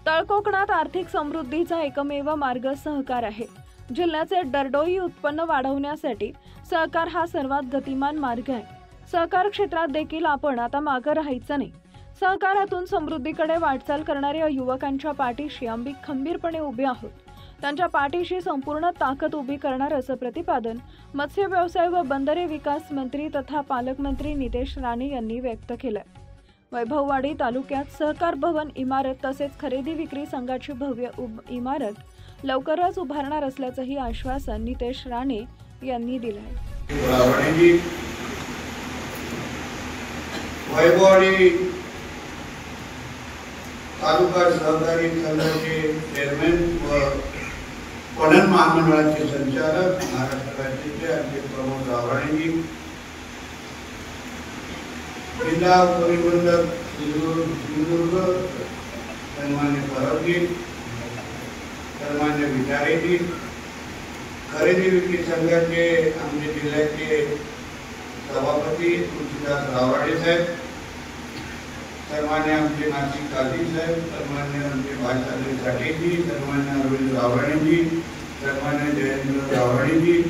तळकोकणात आर्थिक समृद्धीचा एकमेव मार्ग सहकार आहे। जिल्ह्याचे दरडोई उत्पन्न वाढवण्यासाठी सहकार हा सर्वात गतिमान मार्ग आहे। सहकार क्षेत्रात देखील आपण आता मागे राहायचं नाही। सहकारातून समृद्धीकडे वाटचाल करणाऱ्या युवकांच्या पाठीशी आम्ही खंबीरपणे उभे आहोत। त्यांच्या पाठीशी संपूर्ण ताकद उभी करणार असं प्रतिपादन मत्स्य व्यवसाय व बंदरे विकास मंत्री तथा पालकमंत्री नितेश राणे यांनी व्यक्त केलं। वैभववाडी तालुक्यात सहकार भवन इमारत तसेच खरेदी विक्री संघाची भव्य इमारत लवकरच उभारणार असल्याचंही आश्वासन नितेश राणे यांनी दिलं आहे। वैभववाडी तालुका सहकारी संघाचे चेअरमॅन व पणन महामंडळाचे संचालक महाराष्ट्र राज्याचे आमचे प्रमोद रावळेजी, जिल्हा परिवहन सिंधुदुर्ग सन्मान्य परबजी, सन्मान्य विचारेजी, खरेदी विक्री संघाचे आमचे जिल्ह्याचे सभापती तुलसीदास रावळे साहेब, सन्मान्य आमचे नाशिक काझी साहेब, सन्मान्य आमचे भाईसाहेब साठेजी, सन्मान्य अरविंद रावळेजी, सन्मान्य जयेंद्र रावळेजी,